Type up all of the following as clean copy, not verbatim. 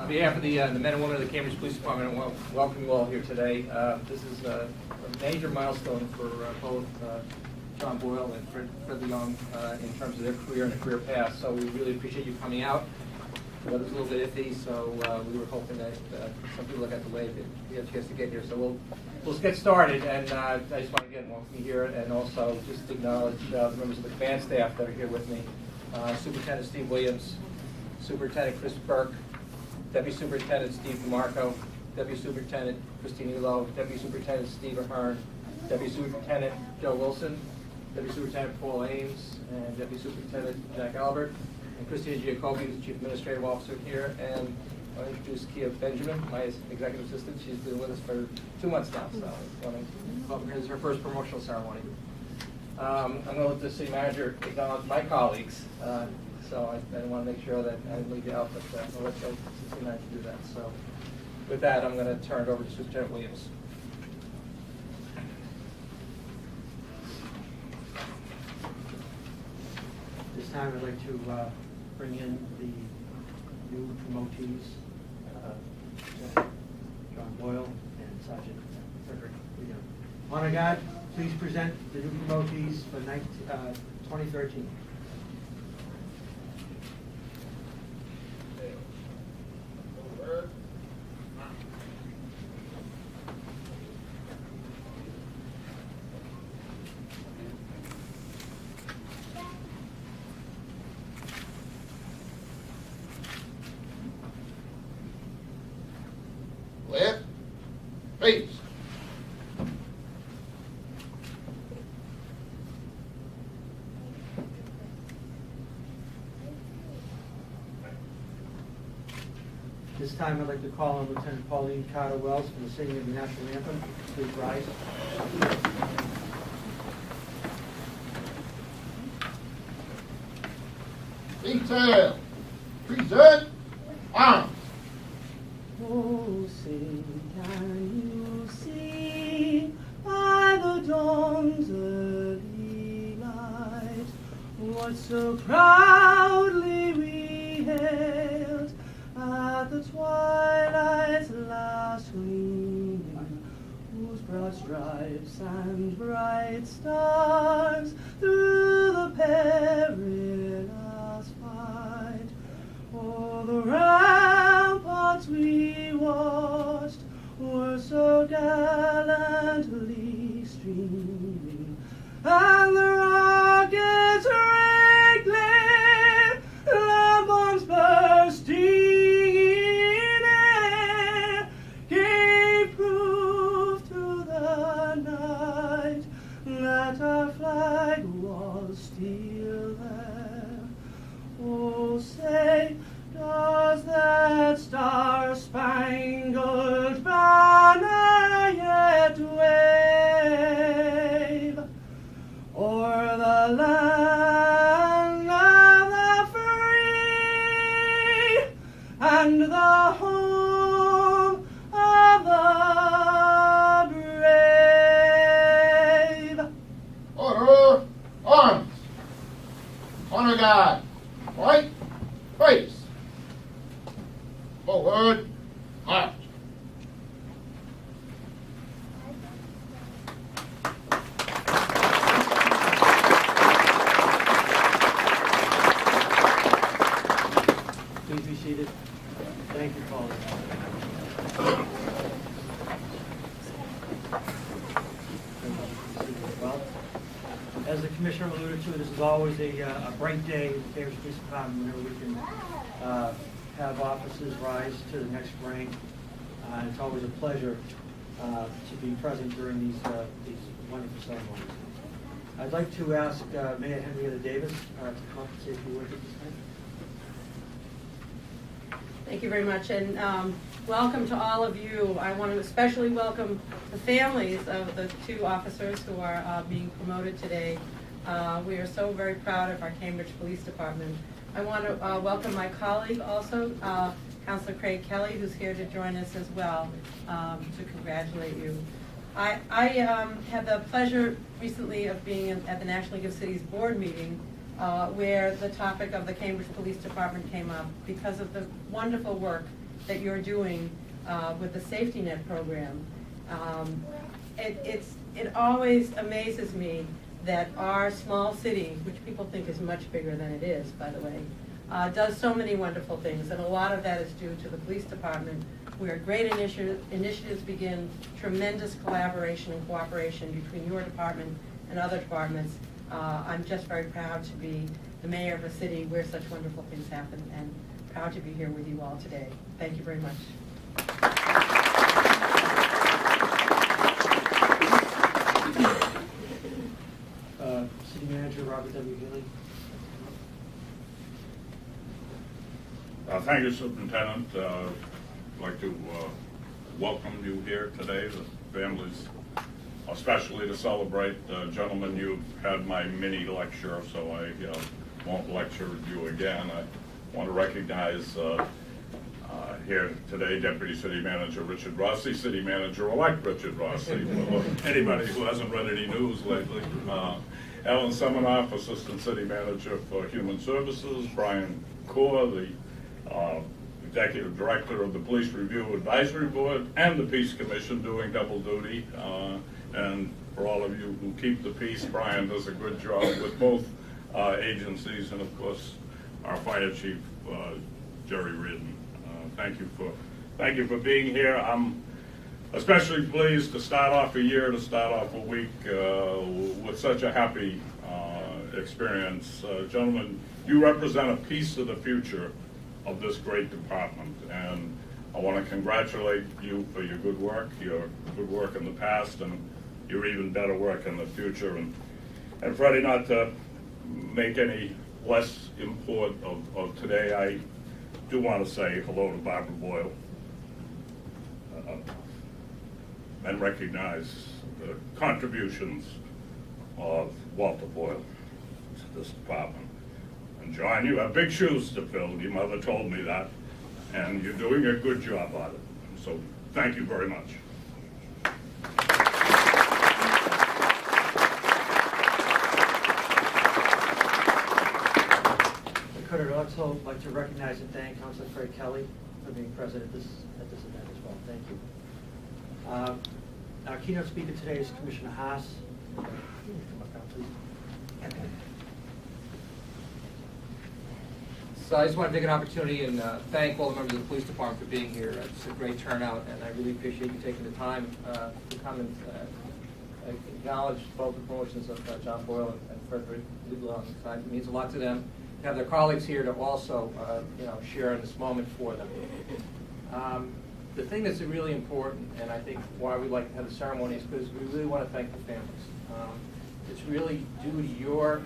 On behalf of the men and women of the Cambridge Police Department, I welcome you all here today. This is a major milestone for both John Boyle and Fred Leung in terms of their career and their career path. So we really appreciate you coming out. The weather's a little bit iffy, so we were hoping that some people that got delayed we had a chance to get here. So we'll get started, and I just want to get welcome you here, and also just acknowledge the members of the command staff that are here with me: Superintendent Steve Williams, Superintendent Chris Burke, Deputy Superintendent Steve DeMarco, Deputy Superintendent Christine Elo, Deputy Superintendent Steve Ahern, Deputy Superintendent Joe Wilson, Deputy Superintendent Paul Ames, and Deputy Superintendent Jack Albert, and Christina Giacobbe, who's the Chief Administrative Officer here, and I'll introduce Kia Benjamin, my Executive Assistant. She's been with us for 2 months now, so I want to welcome her. This is her first promotional ceremony. I'm going to let the City Manager acknowledge my colleagues. So I want to make sure that I didn't leave you out, but I'll let the City Manager do that. So with that, I'm going to turn it over to Superintendent Williams. This time I'd like to bring in the new promotees, John Boyle and Sergeant Frederick. Honor Guard, please present the new promotees for 2013. Left, face. This time I'd like to call on Lieutenant Pauline Carter Wells for the singing of the national anthem. Please rise. Detail. Present. Arms. Oh, sing, can you see by the dawn's early light what so proudly we hailed at the twilight's last gleaming, whose broad stripes and bright stars through the perilous fight o'er the ramparts we watched were so gallantly streaming, and the rockets' red glare, the bombs bursting in air, gave proof to the night that our flag was still there. Oh, say, does that star-spangled banner yet wave o'er the land of the free and the home of the brave? Order. Arms. Honor Guard. Right. Face. Forward. March. Please be seated. Thank you, Pauline. Well, as the Commissioner alluded to, this is always a bright day in the Cambridge Police Department whenever we can have officers rise to the next rank. It's always a pleasure to be present during these wonderful ceremonies. I'd like to ask Mayor Henrietta Davis to come and say a few words at this time. Thank you very much, and welcome to all of you. I want to especially welcome the families of the two officers who are being promoted today. We are so very proud of our Cambridge Police Department. I want to welcome my colleague also, Councilor Craig Kelly, who's here to join us as well, to congratulate you. I had the pleasure recently of being at the National League of Cities board meeting where the topic of the Cambridge Police Department came up because of the wonderful work that you're doing with the safety net program. It always amazes me that our small city, which people think is much bigger than it is, by the way, does so many wonderful things, and a lot of that is due to the police department, where great initiatives begin, tremendous collaboration and cooperation between your department and other departments. I'm just very proud to be the mayor of a city where such wonderful things happen, and proud to be here with you all today. Thank you very much. City Manager Robert W. Healy. Thank you, Superintendent. I'd like to welcome you here today, the families, especially to celebrate. Gentlemen, you've had my mini lecture, so I won't lecture you again. I want to recognize here today Deputy City Manager Richard Rossi, City Manager-elect Richard Rossi. Well, anybody who hasn't read any news lately. Ellen Semenoff, Assistant City Manager for Human Services. Brian Kaur, the Executive Director of the Police Review Advisory Board and the Peace Commission, doing double duty. And for all of you who keep the peace, Brian does a good job with both agencies, and of course our Fire Chief Jerry Reardon. Thank you for being here. I'm especially pleased to start off a year, to start off a week with such a happy experience. Gentlemen, you represent a piece of the future of this great department, and I want to congratulate you for your good work in the past, and your even better work in the future. And Freddie, not to make any less import of today, I do want to say hello to Barbara Boyle and recognize the contributions of Walter Boyle to this department. And John, you have big shoes to fill. Your mother told me that, and you're doing a good job on it. So thank you very much. I'd also like to recognize and thank Councilor Craig Kelly for being present at this event as well. Thank you. Our keynote speaker today is Commissioner Haas. Come up now, please. So I just want to take an opportunity and thank all the members of the police department for being here. It's a great turnout, and I really appreciate you taking the time to come and acknowledge both the promotions of John Boyle and Frederick. It means a lot to them. Have their colleagues here to also, share in this moment for them. The thing that's really important, and I think why we like to have the ceremony, is because we really want to thank the families. It's really due to your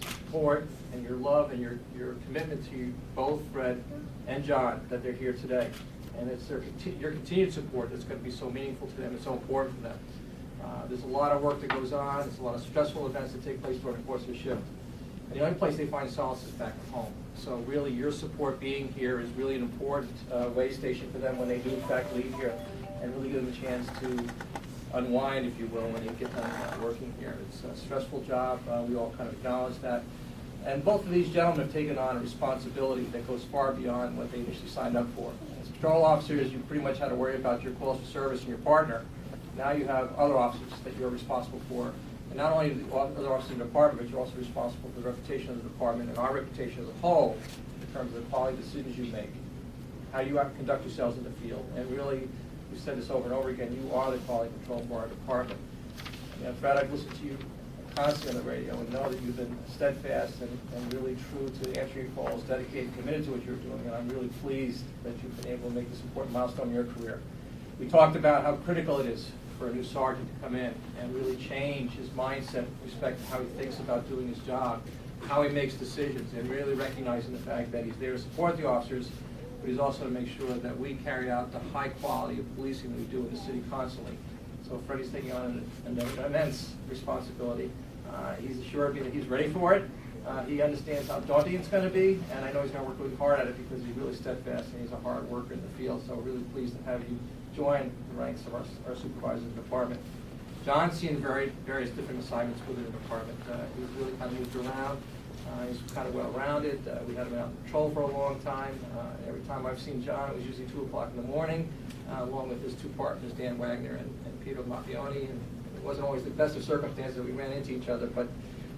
support and your love and your commitment to both Fred and John that they're here today. And it's your continued support that's going to be so meaningful to them and so important to them. There's a lot of work that goes on. There's a lot of stressful events that take place during the course of the shift. And the only place they find solace is back at home. So really your support being here is really an important way station for them when they do in fact leave here, and really give them a chance to unwind, if you will, when they get done working here. It's a stressful job. We all kind of acknowledge that. And both of these gentlemen have taken on a responsibility that goes far beyond what they initially signed up for. As patrol officers, you pretty much had to worry about your calls for service and your partner. Now you have other officers that you're responsible for. And not only the other officers in the department, but you're also responsible for the reputation of the department and our reputation as a whole in terms of the quality of decisions you make, how you conduct yourselves in the field. And really, we've said this over and over again, you are the quality control for our department. And Fred, I've listened to you constantly on the radio and know that you've been steadfast and really true to answering calls, dedicated, committed to what you're doing. And I'm really pleased that you've been able to make this important milestone in your career. We talked about how critical it is for a new sergeant to come in and really change his mindset with respect to how he thinks about doing his job, how he makes decisions, and really recognizing the fact that he's there to support the officers, but he's also to make sure that we carry out the high quality of policing that we do in the city constantly. So Freddie's taking on an immense responsibility. He's assured me that he's ready for it. He understands how daunting it's going to be, and I know he's going to work really hard at it because he's really steadfast and he's a hard worker in the field. So we're really pleased to have you join the ranks of our supervisors in the department. John's seen various different assignments within the department. He's really kind of moved around. He's kind of well-rounded. We had him out on patrol for a long time. Every time I've seen John, it was usually 2 o'clock in the morning, along with his 2 partners, Dan Wagner and Peter Mappioni. And it wasn't always the best of circumstances that we ran into each other, but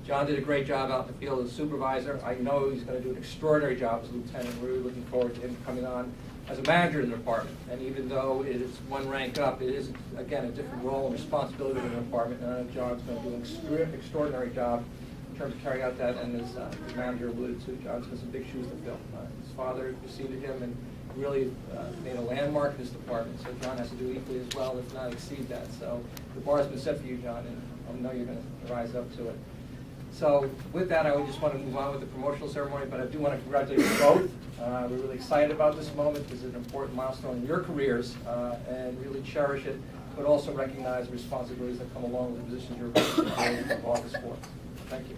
John did a great job out in the field as a supervisor. I know he's going to do an extraordinary job as a lieutenant. We're really looking forward to him coming on as a manager in the department. And even though it is one rank up, it is, again, a different role and responsibility in the department. And I know John's going to do an extraordinary job in terms of carrying out that. And as the manager alluded to, John's got some big shoes to fill. His father preceded him and really made a landmark in this department. So John has to do equally as well, if not exceed that. So the bar's been set for you, John, and I know you're going to rise up to it. So with that, I would just want to move on with the promotional ceremony, but I do want to congratulate you both. We're really excited about this moment. This is an important milestone in your careers, and really cherish it, but also recognize the responsibilities that come along with the positions you're about to take office for. Thank you.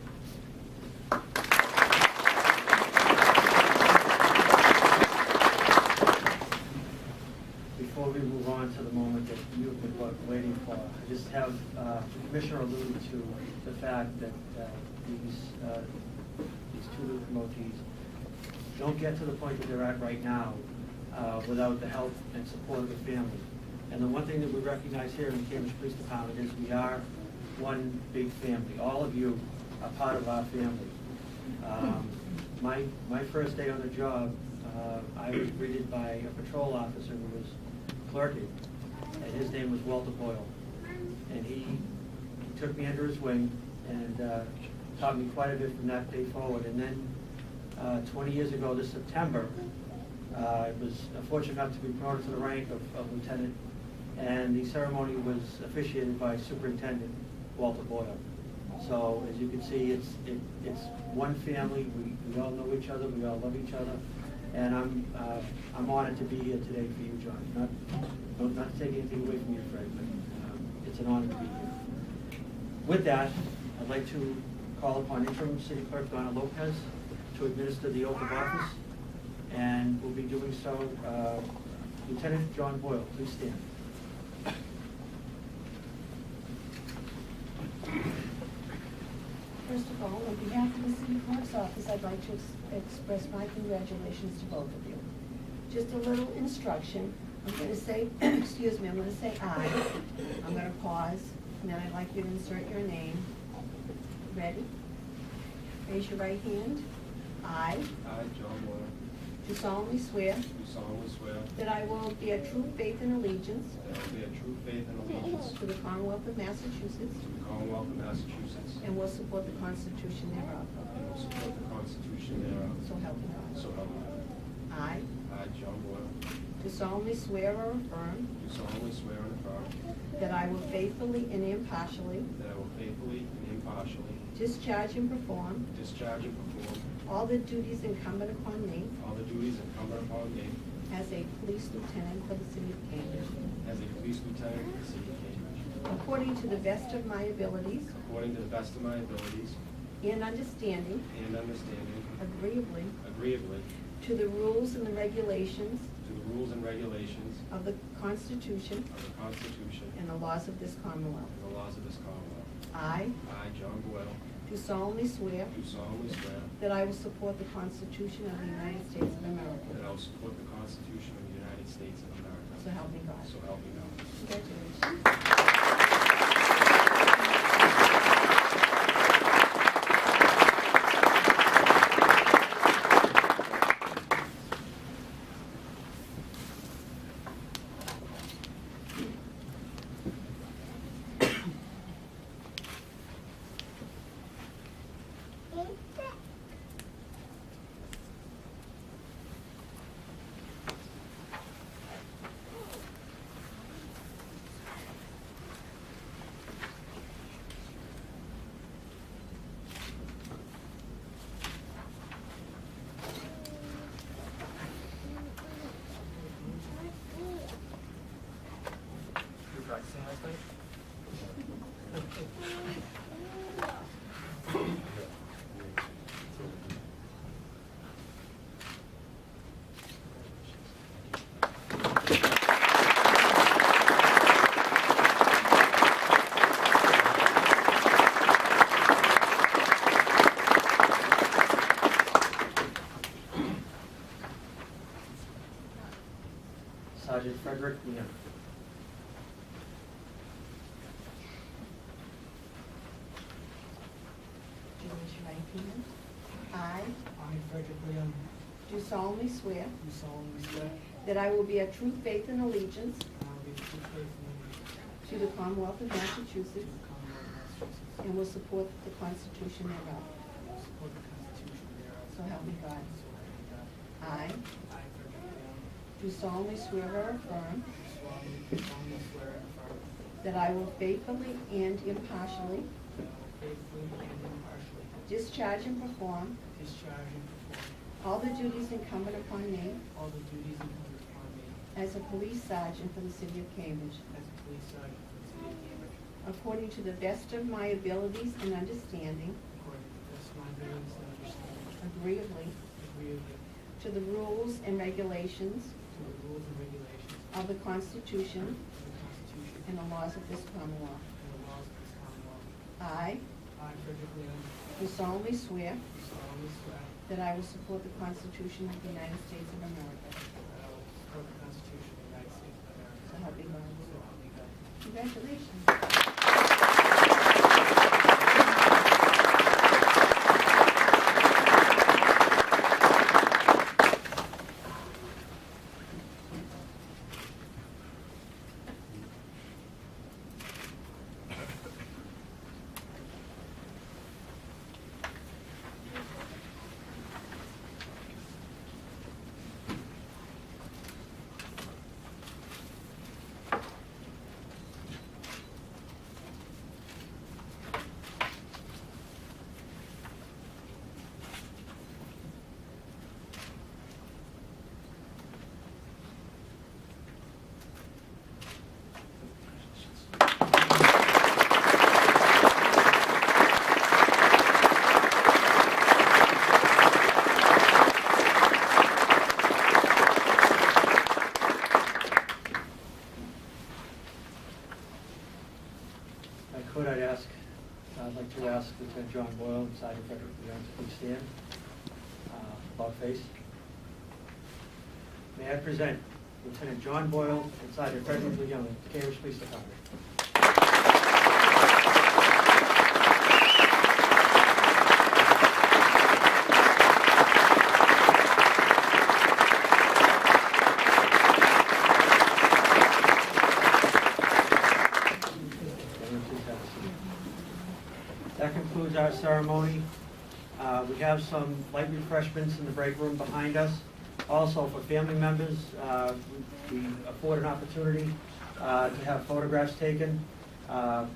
Before we move on to the moment that you've been waiting for, I just have the Commissioner alluded to the fact that these 2 new promotees don't get to the point that they're at right now without the help and support of the family. And the one thing that we recognize here in the Cambridge Police Department is we are one big family. All of you are part of our family. My first day on the job, I was greeted by a patrol officer who was clerking, and his name was Walter Boyle. And he took me under his wing and taught me quite a bit from that day forward. And then 20 years ago this September, I was fortunate enough to be promoted to the rank of lieutenant, and the ceremony was officiated by Superintendent Walter Boyle. So as you can see, it's one family. We all know each other. We all love each other. And I'm honored to be here today for you, John. Not to take anything away from you, Fred, but it's an honor to be here. With that, I'd like to call upon Interim City Clerk Donna Lopez to administer the oath of office, and we'll be doing so. Lieutenant John Boyle, please stand. First of all, on behalf of the City Clerk's office, I'd like to express my congratulations to both of you. Just a little instruction. I'm going to say, excuse me, I'm going to say I. I'm going to pause, and then I'd like you to insert your name. Ready? Raise your right hand. I John Boyle, do solemnly swear do solemnly swear that I will bear true faith and allegiance that I will bear true faith and allegiance to the Commonwealth of Massachusetts to the Commonwealth of Massachusetts and will support the Constitution thereof. and will support the Constitution thereof, So help me God. so help me God. I I, John Boyle, do solemnly swear or affirm do solemnly swear and affirm that I will faithfully and impartially that I will faithfully and impartially discharge and perform discharge and perform all the duties incumbent upon me all the duties incumbent upon me as a police lieutenant for the city of Cambridge, as a police lieutenant for the city of Cambridge, according to the best of my abilities according to the best of my abilities and understanding, and understanding, agreeably, agreeably, to the rules and the regulations to the rules and regulations of the Constitution of the Constitution and the laws of this Commonwealth. and the laws of this Commonwealth. I I, John Boyle, do solemnly swear do solemnly swear that I will support the Constitution of the United States of America. that I will support the Constitution of the United States of America. So help me God. So help me God. Congratulations. You're practicing last night? Frederick, Leung. Do you raise your right hand? I I, Frederick Leung, do solemnly swear do solemnly swear that I will bear true faith and allegiance that I will be true faith and allegiance to the Commonwealth of to Massachusetts the Commonwealth of Massachusetts, and will support the Constitution thereof. and will support the Constitution thereof. So help me God. So help me God. I I, Frederick Leung, do solemnly swear or affirm do solemnly swear and affirm that I will faithfully and impartially that I will faithfully and impartially discharge and perform discharge and perform all the duties incumbent upon me all the duties incumbent upon me as a police sergeant for the city of Cambridge, as a police sergeant for the city of Cambridge, according to the best of my abilities and understanding, according to the best of my abilities and understanding, agreeably agreeably to the rules and regulations to the rules and regulations of the Constitution of the Constitution and the laws of this Commonwealth. and the laws of this Commonwealth. I I, Frederick Leung, do solemnly swear do solemnly swear that I will support the Constitution of the United States of America. that I will support the Constitution of the United States of America. So help me God. So help me God. Congratulations. I'd like to ask Lieutenant John Boyle and Sergeant Frederick Leung to please stand. About face. May I present Lieutenant John Boyle and Sergeant Frederick Leung, Cambridge Police Department. That concludes our ceremony. We have some light refreshments in the break room behind us. Also, for family members, we afford an opportunity to have photographs taken.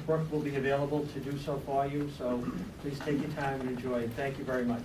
Brooke will be available to do so for you, so please take your time and enjoy. Thank you very much.